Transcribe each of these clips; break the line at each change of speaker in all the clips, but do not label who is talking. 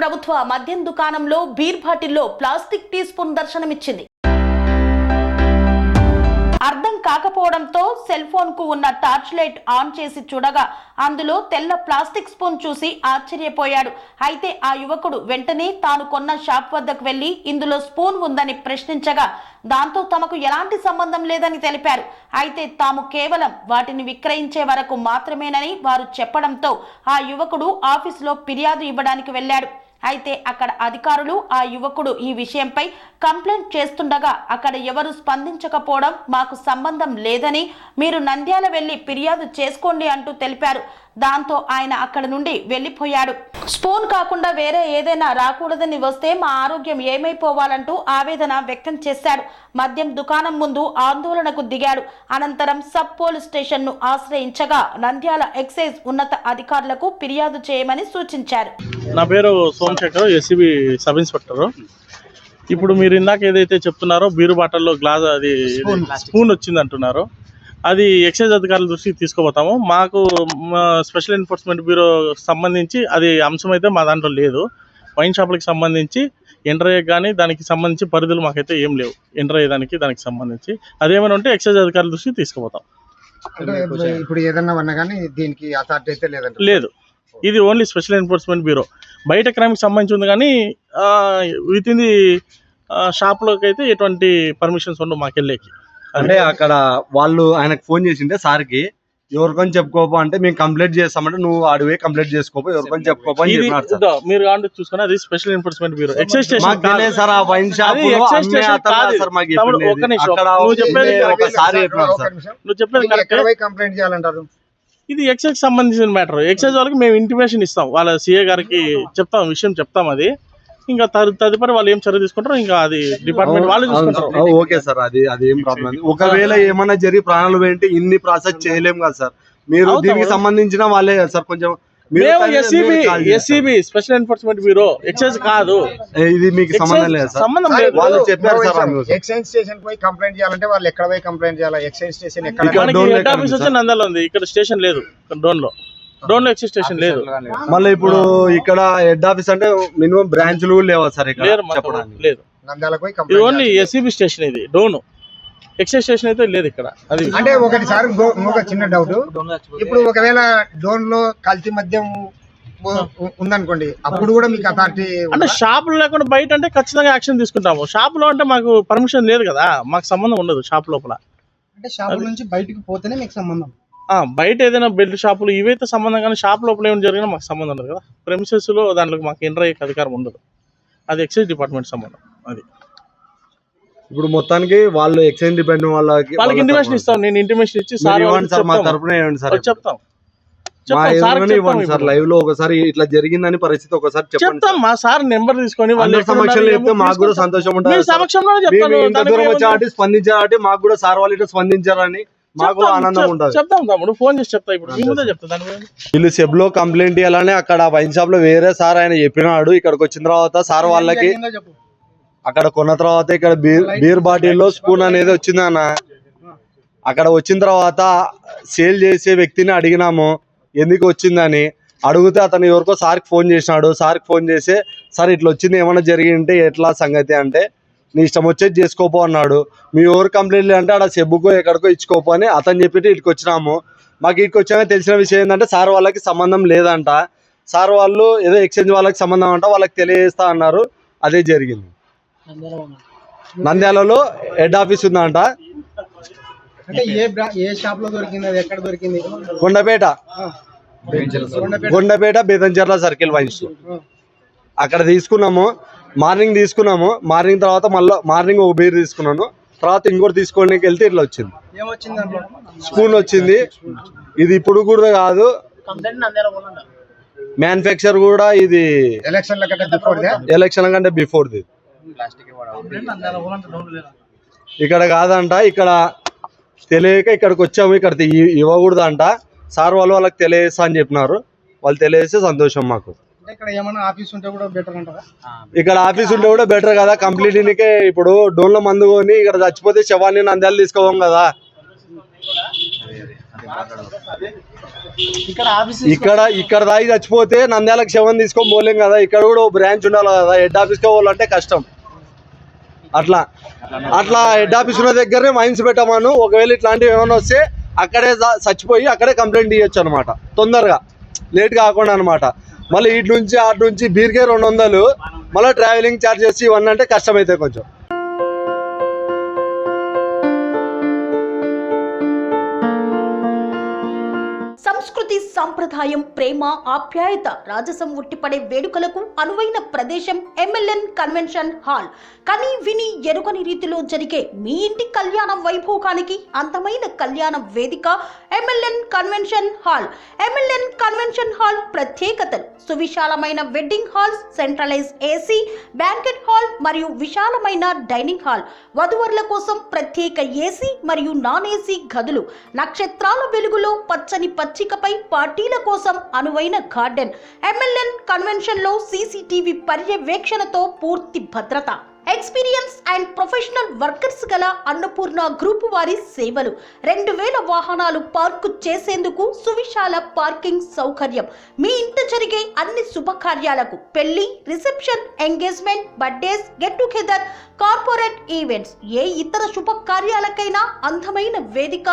ప్రభుత్వ మద్యం దుకాణంలో బీర్ బాటిల్లో ప్లాస్టిక్ టీ స్పూన్ దర్శనమిచ్చింది. అర్థం కాకపోవడంతో సెల్ ఫోన్ కు ఉన్న టార్చ్ లైట్ ఆన్ చేసి చూడగా అందులో తెల్ల ప్లాస్టిక్ స్పూన్ చూసి ఆశ్చర్యపోయాడు. అయితే ఆ యువకుడు వెంటనే తాను కొన్న షాప్ వద్దకు వెళ్లి ఇందులో స్పూన్ ఉందని ప్రశ్నించగా దాంతో తమకు ఎలాంటి సంబంధం లేదని తెలిపారు. అయితే తాము కేవలం వాటిని విక్రయించే వరకు మాత్రమేనని వారు చెప్పడంతో ఆ యువకుడు ఆఫీసులో ఫిర్యాదు ఇవ్వడానికి వెళ్లాడు. అయితే అక్కడ అధికారులు ఆ యువకుడు ఈ విషయంపై కంప్లైంట్ చేస్తుండగా అక్కడ ఎవరు స్పందించకపోవడం మాకు సంబంధం లేదని మీరు నంద్యాల వెళ్లి ఫిర్యాదు చేసుకోండి అంటూ తెలిపారు. దాంతో ఆయన అక్కడ నుండి వెళ్లిపోయాడు. స్పూన్ కాకుండా వేరే ఏదైనా రాకూడదని వస్తే మా ఆరోగ్యం ఏమైపోవాలంటూ ఆవేదన వ్యక్తం చేశాడు. మద్యం దుకాణం ముందు ఆందోళనకు దిగాడు. అనంతరం సబ్ పోలీస్ స్టేషన్ ను ఆశ్రయించగా నంద్యాల ఎక్సైజ్ ఉన్నత అధికారులకు ఫిర్యాదు చేయమని సూచించారు.
నా పేరు సోమశేఖర్, ఎస్సీబీ సబ్ ఇన్స్పెక్టర్. ఇప్పుడు మీరు ఇందాక ఏదైతే చెప్తున్నారో బీరు బాటల్లో గ్లాస్ అది స్పూన్ వచ్చింది అంటున్నారో అది ఎక్సైజ్ అధికారుల దృష్టికి తీసుకుపోతాము. మాకు స్పెషల్ ఎన్ఫోర్స్మెంట్ బ్యూరో సంబంధించి అది అంశం అయితే మా దాంట్లో లేదు. వైన్ షాపులకు సంబంధించి ఎంటర్ అయ్యే కానీ దానికి సంబంధించి పరిధులు మాకైతే ఏం లేవు. ఎంటర్ అయ్యేదానికి దానికి సంబంధించి అదేమైనా ఉంటే ఎక్సైజ్ అధికారుల దృష్టికి తీసుకుపోతాం.
ఇప్పుడు ఏదన్నా ఉన్నా కానీ దీనికి అథారిటీ అయితే
లేదు. ఇది ఓన్లీ స్పెషల్ ఎన్ఫోర్స్మెంట్ బ్యూరో. బయట క్రైమ్కి సంబంధించి ఉంది కానీ విత్ ఇన్ ది షాప్లోకి అయితే ఎటువంటి పర్మిషన్స్ ఉండవు మాకు వెళ్ళేకి.
అంటే అక్కడ వాళ్ళు ఆయనకు ఫోన్ చేసింటే సార్కి ఎవరికొని చెప్పుకోపో అంటే మేము కంప్లైంట్ చేస్తామంటే నువ్వు అడివే కంప్లైంట్ చేసుకోపో ఎవరికొని చెప్పుకోపో అని చెప్పినారు.
మీరు కాంటే చూసుకుని అది special enforcement bureau. Excise station
sir ఆ వైన్ షాప్
నువ్వు చెప్పేది
కంప్లైంట్ చేయాలంటారు.
ఇది ఎక్సైజ్ సంబంధించిన మ్యాటర్. ఎక్సైజ్ వాళ్ళకి మేము ఇంటిమేషన్ ఇస్తాం, వాళ్ళ సిఏ గారికి చెప్తాం, విషయం చెప్తాం. అది ఇంకా తదుపరి వాళ్ళు ఏం చర్య తీసుకుంటారో ఇంకా అది డిపార్ట్మెంట్ వాళ్ళు చూసుకుంటారు.
ఓకే సార్, అది ఏం ప్రాబ్లం. ఒకవేళ ఏమన్నా జరిగి ప్రాణాలు పోయింటే ఇన్ని ప్రాసెస్ చేయలేము కదా సార్. మీరు దీనికి సంబంధించిన వాళ్ళే కదా సార్. కొంచెం
SEB special enforcement bureau, excise కాదు.
ఇది మీకు సంబంధం లేదు సార్.
సంబంధం లేదు.
వాళ్ళు చెప్పారు సార్.
ఎక్సైజ్ స్టేషన్ పోయి కంప్లైంట్ చేయాలంటే వాళ్ళు ఎక్కడ పోయి కంప్లైంట్ చేయాలి? ఎక్సైజ్ స్టేషన్ ఎక్కడ?
హెడ్ ఆఫీస్ వచ్చి నంద్యాల ఉంది. ఇక్కడ స్టేషన్ లేదు. డోన్ లో ఎక్సైజ్ స్టేషన్ లేదు.
మళ్ళీ ఇప్పుడు ఇక్కడ హెడ్ ఆఫీస్ అంటే మినిమం బ్రాంచ్లు లేవా సార్? ఇక్కడ
లేదు. ఇది ఓన్లీ ఎస్సీబీ స్టేషన్. ఇది డోన్ ఎక్సైజ్ స్టేషన్ అయితే లేదు ఇక్కడ. అది
అంటే ఒకటి సార్ ఒక చిన్న డౌట్. ఇప్పుడు ఒకవేళ డోన్ లో కల్తీ మద్యం ఉందనుకోండి, అప్పుడు కూడా మీకు అథారిటీ
అంటే షాపులు లేకుండా బయట అంటే ఖచ్చితంగా యాక్షన్ తీసుకుంటాము. షాపులో అంటే మాకు పర్మిషన్ లేదు కదా, మాకు సంబంధం ఉండదు. షాప్ లోపల
అంటే షాప్ నుంచి బయటకు పోతేనే మీకు సంబంధం.
బయట ఏదైనా బెల్ట్ షాపులు ఇవైతే సంబంధం, కానీ షాప్ లోపల ఏమైనా జరిగినా మాకు సంబంధం ఉండదు కదా. ప్రెమిసెస్ లో దాంట్లో మాకు ఎంటర్ అయ్యే అధికారం ఉండదు. అది ఎక్సైజ్ డిపార్ట్మెంట్ సంబంధం. అది
ఇప్పుడు మొత్తానికి వాళ్ళు ఎక్సైజ్ డిపార్ట్మెంట్ వాళ్ళకి
ఇంటిమేషన్ ఇస్తాం. నేను ఇంటిమేషన్ ఇచ్చి చెప్తాం
సార్ లైవ్ లో ఒకసారి ఇట్లా జరిగిందని పరిస్థితి ఒకసారి
చెప్తాం. మా సార్ నెంబర్ తీసుకొని వాళ్ళ
సమక్షంలో చెప్తే మాకు కూడా సంతోషం ఉంటుంది. ఇంత దూరం వచ్చి స్పందించారు, మాకు కూడా సార్ వాళ్ళు ఇట్లా స్పందించారని మాకు ఆనందం ఉంటుంది.
చెప్తాం తమ్ముడు, ఫోన్ చేసి చెప్తా. ఇప్పుడు చెప్తా.
వీళ్ళు సెబ్ లో కంప్లైంట్ ఇవ్వాలని అక్కడ వైన్ షాప్ లో వేరే సార్ ఆయన చెప్పినాడు. ఇక్కడికి వచ్చిన తర్వాత సార్ వాళ్ళకి అక్కడ కొన్న తర్వాత ఇక్కడ బీర్ బాటిల్లో స్పూన్ అనేది వచ్చింది అన్న. అక్కడ వచ్చిన తర్వాత సేల్ చేసే వ్యక్తిని అడిగినాము ఎందుకు వచ్చిందని. అడిగితే అతను ఎవరికో సార్కి ఫోన్ చేసినాడు. సార్కి ఫోన్ చేసి సార్ ఇట్లా వచ్చింది, ఏమన్నా జరిగింటే ఎట్లా సంగతి అంటే నీ ఇష్టం వచ్చేది చేసుకోపో అన్నాడు. మీ ఎవరు కంప్లైంట్ అంటే ఆడ సెబ్బుకో ఎక్కడికో ఇచ్చుకోపో అని అతను చెప్పి ఇటుకు వచ్చినాము. మాకు ఇటుకు వచ్చాక తెలిసిన విషయం ఏంటంటే సార్ వాళ్ళకి సంబంధం లేదంట. సార్ వాళ్ళు ఏదో ఎక్స్చేంజ్ వాళ్ళకి సంబంధం అంట, వాళ్ళకి తెలియజేస్తా అన్నారు. అదే జరిగింది. నంద్యాలలో హెడ్ ఆఫీస్ ఉందంట. కొండపేట బేతంచెర్ల సర్కిల్ వైన్స్ అక్కడ తీసుకున్నాము. మార్నింగ్ తర్వాత మళ్ళీ మార్నింగ్ ఒక బీర్ తీసుకున్నాను. తర్వాత ఇంకోటి తీసుకోవడానికి వెళ్తే ఇట్లా వచ్చింది, స్పూన్ వచ్చింది. ఇది ఇప్పుడు కూడా కాదు, మ్యానుఫ్యాక్చర్ కూడా ఇది ఎలక్షన్ కంటే బిఫోర్ది. ఇక్కడ కాదంట, ఇక్కడ తెలియక ఇక్కడికి వచ్చాము. ఇక్కడ ఇవ్వకూడదంట. సార్ వాళ్ళకి తెలియజేస్తా అని చెప్పినారు. వాళ్ళు తెలియజేస్తే సంతోషం మాకు.
ఇక్కడ ఆఫీస్ ఉంటే కూడా
బెటర్ కదా. కంప్లీట్ ఇప్పుడు డోన్లో మందు కొని ఇక్కడ చచ్చిపోతే శవాన్ని నంద్యాల తీసుకోవాలి కదా. ఇక్కడ దాగి చచ్చిపోతే నంద్యాలకు శవం తీసుకొని పోలేం కదా, ఇక్కడ కూడా బ్రాంచ్ ఉండాలి కదా, హెడ్ ఆఫీస్కి పోవాలంటే కష్టం. అట్లా హెడ్ ఆఫీస్ ఉన్న దగ్గరనే మైన్స్ పెట్టమను. ఒకవేళ ఇట్లాంటివి ఏమైనా వస్తే అక్కడే చచ్చిపోయి అక్కడే కంప్లైంట్ ఇవ్వచ్చు అనమాట, తొందరగా లేట్ కాకుండా అనమాట. మళ్ళీ ఇటు నుంచి అటు నుంచి బీర్కే 200, మళ్ళీ ట్రావెలింగ్ ఛార్జెస్ ఇవన్నీ అంటే కష్టమైతే కొంచెం.
సంస్కృతి, సాంప్రదాయం, ప్రేమ, ఆప్యాయత, రాజసం ఉట్టిపడే వేడుకలకు అనువైన ప్రదేశం MLN కన్వెన్షన్ హాల్. కని విని ఎరుగని రీతిలో జరిగే మీ ఇంటి కళ్యాణ వైభోగానికి అందమైన కళ్యాణ వేదిక MLN convention hall. MLN convention hall ప్రత్యేకతలు: సువిశాలమైన wedding halls, centralise AC, banquet hall మరియు విశాలమైన డైనింగ్ హాల్, వధువరుల కోసం ప్రత్యేక AC మరియు నాన్ AC గదులు, నక్షత్రాల వెలుగులో పచ్చని పచ్చికపై పార్టీల కోసం అనువైన గార్డెన్. MLN కన్వెన్షన్ లో CCTV పర్యవేక్షణతో పూర్తి భద్రత. ఎక్స్పీరియన్స్ అండ్ ప్రొఫెషనల్ వర్కర్స్ గల అన్నపూర్ణ గ్రూప్ వారి సేవలు. 2000 వాహనాలు పార్కు చేసేందుకు సువిశాల పార్కింగ్ సౌకర్యం. మీ ఇంట జరిగే అన్ని శుభకార్యాలకు, పెళ్లి, reception, engagement, birthdays, get together, corporate events, ఏ ఇతర శుభకార్యాలకైనా అందమైన వేదిక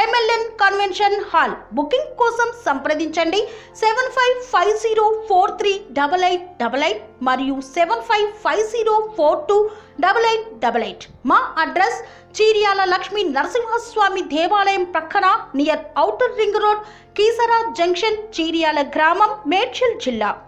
MLN కన్వెన్షన్ హాల్. బుకింగ్ కోసం సంప్రదించండి 7550438888 మరియు 7550428888. మా అడ్రస్ చీర్యాల లక్ష్మీ నరసింహస్వామి దేవాలయం ప్రక్కన, near outer ring road, Keesara junction, Cheeryal గ్రామం, మేడ్చల్ జిల్లా.